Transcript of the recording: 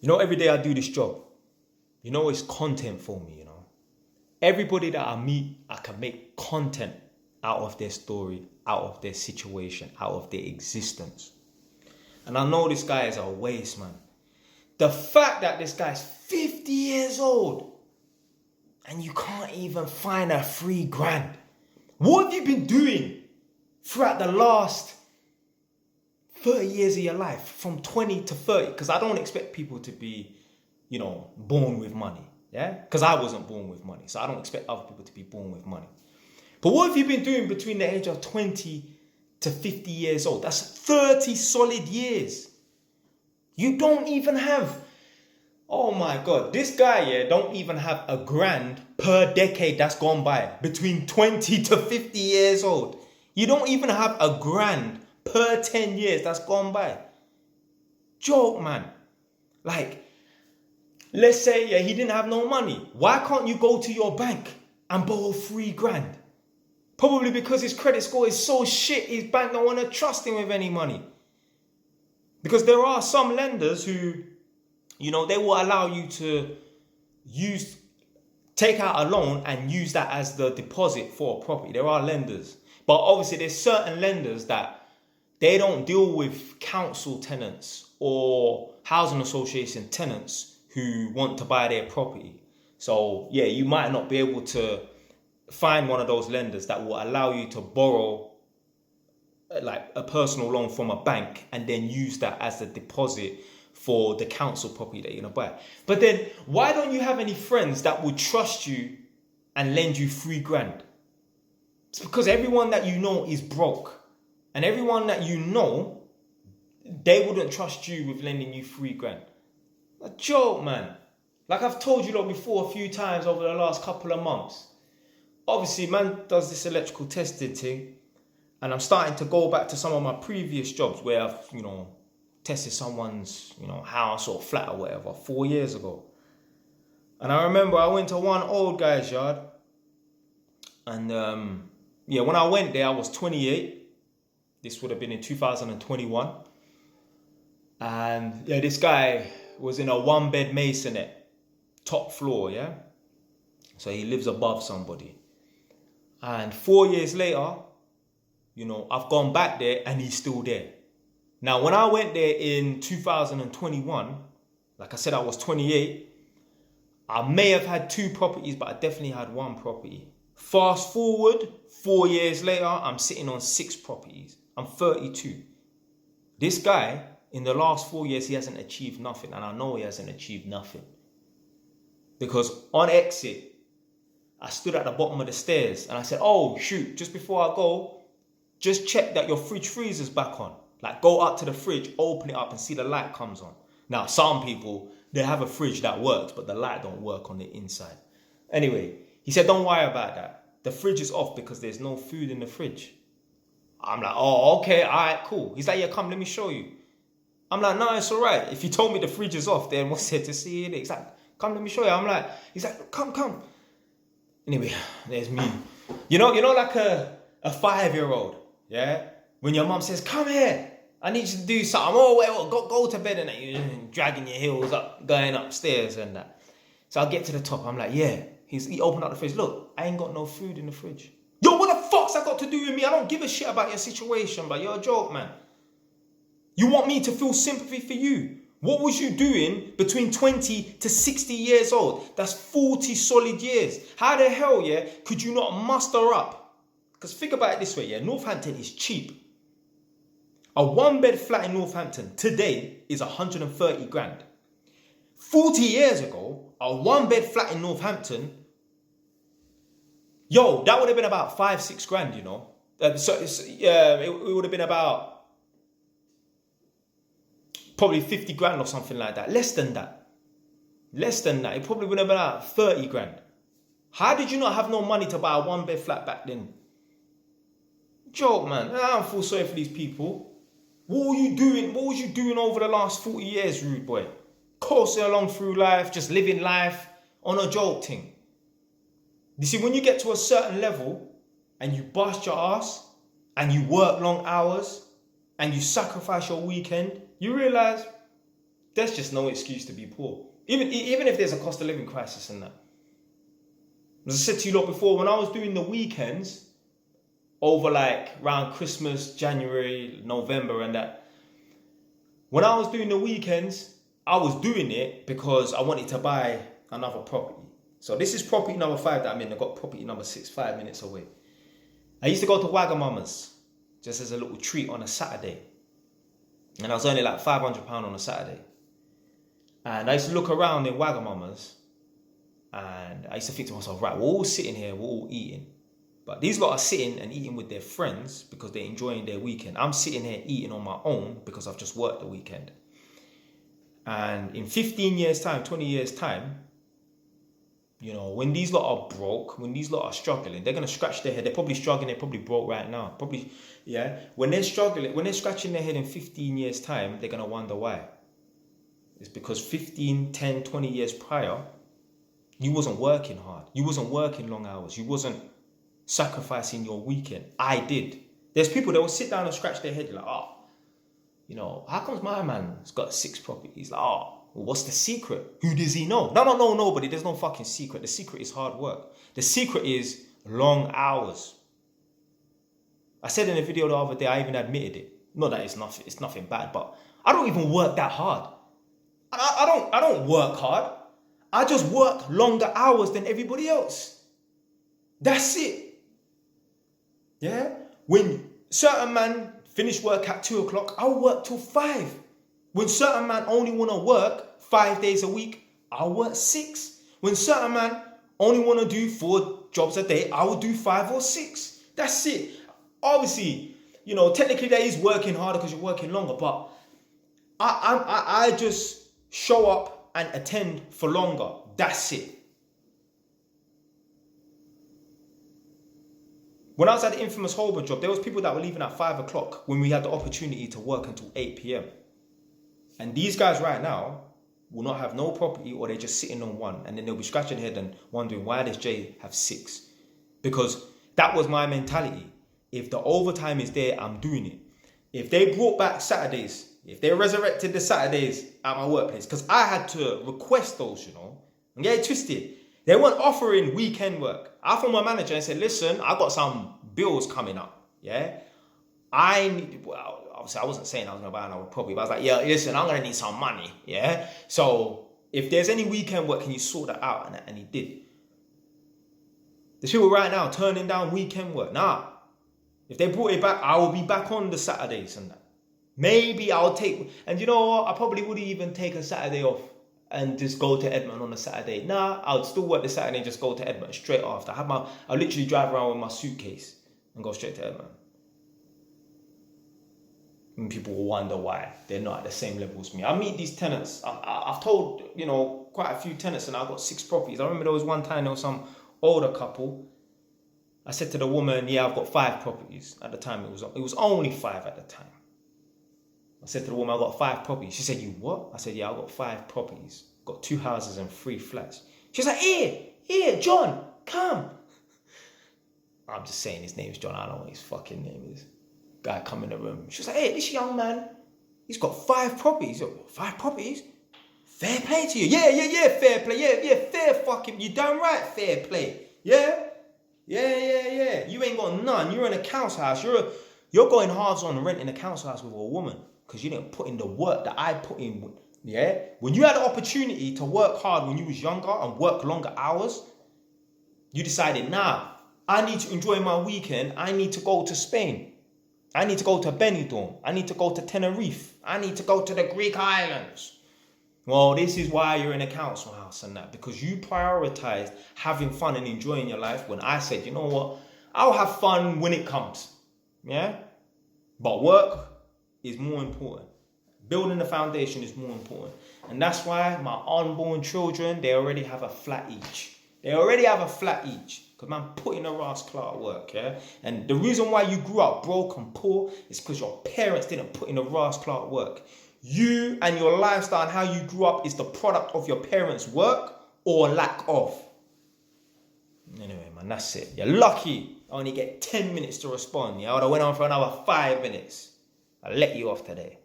Every day I do this job, it's content for me, Everybody that I meet, I can make content out of their story, out of their situation, out of their existence. And I know this guy is a waste, man. The fact that this guy's 50 years old and you can't even find a $3,000. What have you been doing throughout the last 30 years of your life, from 20 to 30? Because I don't expect people to be, born with money. Yeah? Because I wasn't born with money. So I don't expect other people to be born with money. But what have you been doing between the age of 20 to 50 years old? That's 30 solid years. You don't even have, oh my God, this guy, don't even have $1,000 per decade that's gone by between 20 to 50 years old. You don't even have $1,000 per 10 years that's gone by. Joke, man. Like, let's say he didn't have no money. Why can't you go to your bank and borrow $3,000? Probably because his credit score is so shit, his bank don't want to trust him with any money. Because there are some lenders who, they will allow you to take out a loan and use that as the deposit for a property. There are lenders. But obviously there's certain lenders that they don't deal with council tenants or housing association tenants who want to buy their property. So you might not be able to find one of those lenders that will allow you to borrow like a personal loan from a bank and then use that as a deposit for the council property that you're going to buy. But then why don't you have any friends that would trust you and lend you $3,000? It's because everyone that you know is broke. And everyone that you know, they wouldn't trust you with lending you $3,000. A joke, man. Like I've told you before a few times over the last couple of months. Obviously, man does this electrical testing thing. And I'm starting to go back to some of my previous jobs where I've, tested someone's, house or flat or whatever 4 years ago. And I remember I went to one old guy's yard. And when I went there, I was 28. This would have been in 2021. And this guy was in a 1-bed masonette, top floor, yeah? So he lives above somebody. And 4 years later, I've gone back there and he's still there. Now, when I went there in 2021, like I said, I was 28. I may have had 2 properties, but I definitely had 1 property. Fast forward, 4 years later, I'm sitting on 6 properties. I'm 32. This guy, in the last 4 years, he hasn't achieved nothing. And I know he hasn't achieved nothing. Because on exit, I stood at the bottom of the stairs and I said, oh, shoot, just before I go, just check that your fridge freezer's back on. Like, go up to the fridge, open it up and see the light comes on. Now, some people, they have a fridge that works, but the light don't work on the inside. Anyway, he said, don't worry about that. The fridge is off because there's no food in the fridge. I'm like, oh, okay, all right, cool. He's like, yeah, come, let me show you. I'm like, no, it's all right. If you told me the fridge is off, then what's there to see in it? He's like, come, let me show you. He's like, come. Anyway, there's me. Like a 5-year-old, yeah? When your mum says, come here, I need you to do something. Oh, wait, go to bed and that. You're dragging your heels up, going upstairs and that. So I get to the top. I'm like, yeah. He opened up the fridge. Look, I ain't got no food in the fridge. Yo, what the fuck's that got to do with me? I don't give a shit about your situation, but you're a joke, man. You want me to feel sympathy for you? What was you doing between 20 to 60 years old? That's 40 solid years. How the hell, could you not muster up? Because think about it this way, Northampton is cheap. A 1-bed flat in Northampton today is 130 grand. 40 years ago, a 1-bed flat in Northampton, that would have been about 5-6 grand, it would have been about probably 50 grand or something like that. Less than that. It probably would have been about 30 grand. How did you not have no money to buy a 1-bed flat back then? Joke, man. I don't feel sorry for these people. What were you doing? What was you doing over the last 40 years, rude boy? Coasting along through life, just living life on a joke thing. You see, when you get to a certain level and you bust your ass and you work long hours and you sacrifice your weekend, you realize there's just no excuse to be poor. Even if there's a cost of living crisis and that. As I said to you lot before, when I was doing the weekends, over like around Christmas, January, November and that, when I was doing the weekends, I was doing it because I wanted to buy another property. So this is property number 5 that I'm in. I got property number 6, 5 minutes away. I used to go to Wagamama's just as a little treat on a Saturday. And I was earning like £500 on a Saturday. And I used to look around in Wagamama's and I used to think to myself, right, we're all sitting here, we're all eating. But these lot are sitting and eating with their friends because they're enjoying their weekend. I'm sitting here eating on my own because I've just worked the weekend. And in 15 years' time, 20 years' time, you know, when these lot are broke, when these lot are struggling, they're going to scratch their head. They're probably struggling. They're probably broke right now. Probably, yeah. When they're struggling, when they're scratching their head in 15 years' time, they're going to wonder why. It's because 15, 10, 20 years prior, you wasn't working hard. You wasn't working long hours. You wasn't sacrificing your weekend. I did. There's people that will sit down and scratch their head like, oh, you know, how comes my man's got 6 properties? Like, oh, well, what's the secret? Who does he know? No, nobody. There's no fucking secret. The secret is hard work. The secret is long hours. I said in a video the other day, I even admitted it. Not that it's nothing bad, but I don't even work that hard. I don't work hard. I just work longer hours than everybody else. That's it. Yeah? When certain man finish work at 2 o'clock, I'll work till 5. When certain man only want to work 5 days a week, I'll work 6. When certain man only want to do 4 jobs a day, I will do 5 or 6. That's it. Obviously, you know, technically that is working harder because you're working longer, but I just show up and attend for longer. That's it. When I was at the infamous Holborn job, there was people that were leaving at 5 o'clock when we had the opportunity to work until 8 p.m. And these guys right now will not have no property, or they're just sitting on 1. And then they'll be scratching their head and wondering, why does Jay have 6? Because that was my mentality. If the overtime is there, I'm doing it. If they brought back Saturdays, if they resurrected the Saturdays at my workplace, because I had to request those, you know, and get it twisted. They weren't offering weekend work. I phoned my manager and said, listen, I got some bills coming up. Yeah. Well, obviously I wasn't saying I was going to buy another property, but I was like, yeah, listen, I'm going to need some money. Yeah. So if there's any weekend work, can you sort that out? And he did. There's people right now turning down weekend work. Nah. If they brought it back, I will be back on the Saturdays and that. Maybe I'll take, and you know what? I probably wouldn't even take a Saturday off and just go to Edmonton on a Saturday. Nah, I would still work the Saturday and just go to Edmonton straight after. I'll literally drive around with my suitcase and go straight to Edmonton. And people will wonder why they're not at the same level as me. I meet these tenants. I've told, you know, quite a few tenants, and I've got 6 properties. I remember there was one time there was some older couple. I said to the woman, yeah, I've got 5 properties. At the time, it was only 5 at the time. I said to the woman, I've got 5 properties. She said, you what? I said, yeah, I've got 5 properties. Got 2 houses and 3 flats. She's like, here, John, come. I'm just saying his name's John. I don't know what his fucking name is. Guy come in the room. She was like, hey, this young man, he's got 5 properties. 5 properties? Fair play to you. Yeah, fair play. Yeah, fair fucking, you damn right, fair play. Yeah. You ain't got none. You're in a council house. You're going halves on renting a council house with a woman because you didn't put in the work that I put in. Yeah? When you had the opportunity to work hard when you was younger and work longer hours, you decided, nah, I need to enjoy my weekend. I need to go to Spain. I need to go to Benidorm. I need to go to Tenerife. I need to go to the Greek islands. Well, this is why you're in a council house and that, because you prioritized having fun and enjoying your life when I said, you know what, I'll have fun when it comes. Yeah? But work is more important. Building the foundation is more important. And that's why my unborn children, they already have a flat each. Because man, put in a Ross Clark work, yeah? And the reason why you grew up broke and poor is because your parents didn't put in a Ross Clark work. You and your lifestyle and how you grew up is the product of your parents' work or lack of. Anyway, man, that's it. You're lucky I only get 10 minutes to respond. Yeah, I would have went on for another 5 minutes. I let you off today.